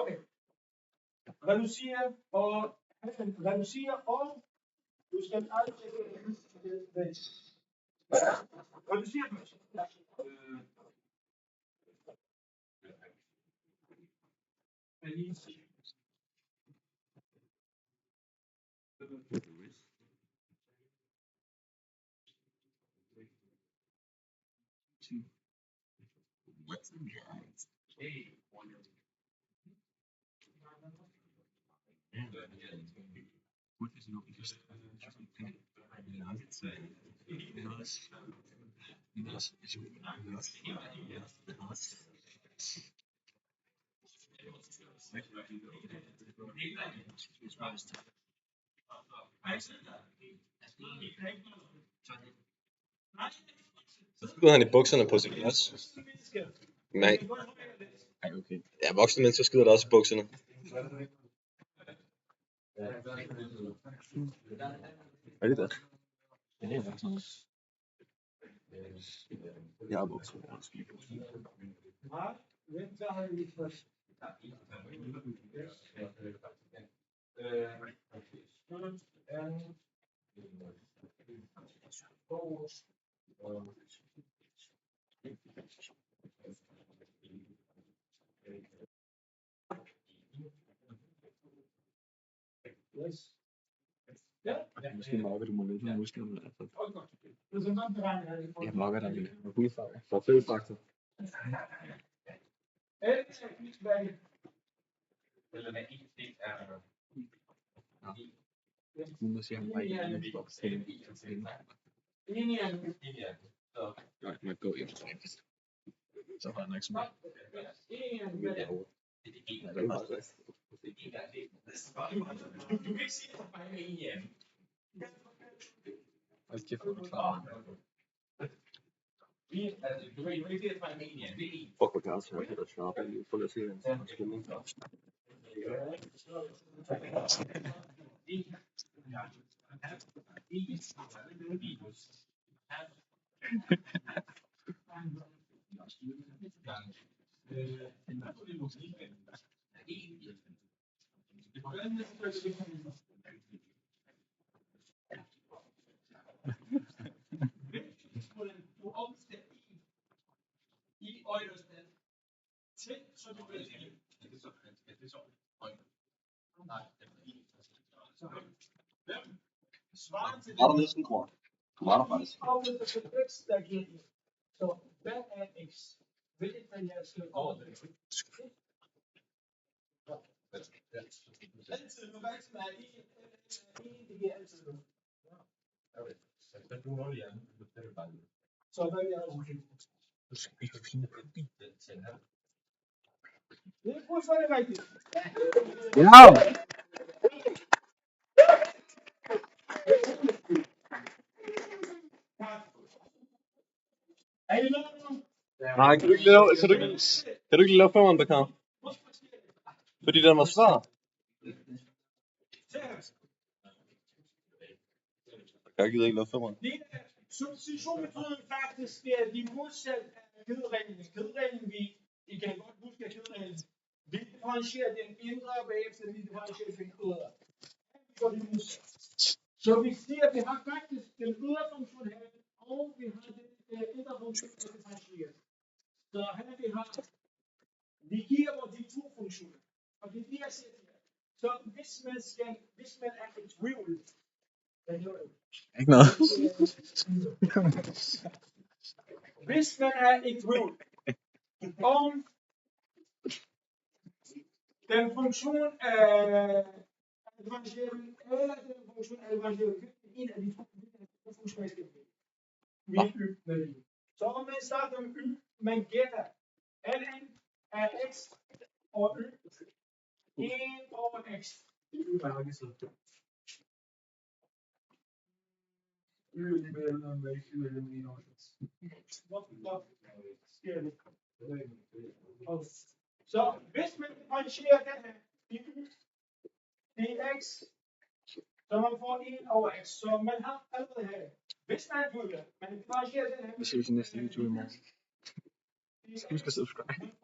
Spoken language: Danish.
Okay. Reducere og du skal altid reducere først. What's in jazz? What is not just Så skyder han i bukserne på sit glas. Nej. okay. Ja, voksne mennesker skyder der også i bukserne. Er det der? Ja, det er sådan. Jeg har bukser. Måske mørker du må lidt med musklerne. Jeg mørker dig med hudfarve. For fedtfaktor. Nu må se, om jeg ikke er stop til. Nej, man går hjem. Så har han ikke så meget. Du kan ikke sige, at jeg er enig. Hold kæft, hvor klar. Du kan ikke sige, at jeg er enig. Fuck, hvor kan jeg også sharp. Jeg får lige at se en skilling. Var der næsten kort? Du var der faktisk. Så hvad er x? Hvilket man jeg skal overvære? Altid, du kan ikke smage det giver altid nu. Så hvad er det okay? Du skal ikke finde på det. Det er fuldstændig rigtigt. Ja! Er I med nu? Nej, kan du ikke lave femmeren, Bakar? Fordi den var svær. Jeg gider ikke lave femmeren. Substitution betyder faktisk, det er de modsatte af kødreglen. Kødreglen, I kan godt huske kødreglen. Vi differentierer den indre, og bagefter vi differentierer den ydre. Så vi siger, at vi har faktisk den ydre funktion her, og vi har den indre funktion, der differentierer. Så her vi giver de to funktioner. Og det er det, jeg siger her. Så hvis man er i tvivl, Ikke noget. Hvis man er i tvivl om den funktion af differentiering eller den funktion af differentiering, en af de to funktioner skal vi y med y. Så om man starter med y, man gætter ln af x og y 1 over x. Så hvis man differentierer den her i y, dx, så man får 1 over x. Så man har allerede her. Hvis man følger, man differentierer den her. Vi ses i næste video i morgen. Husk at subscribe.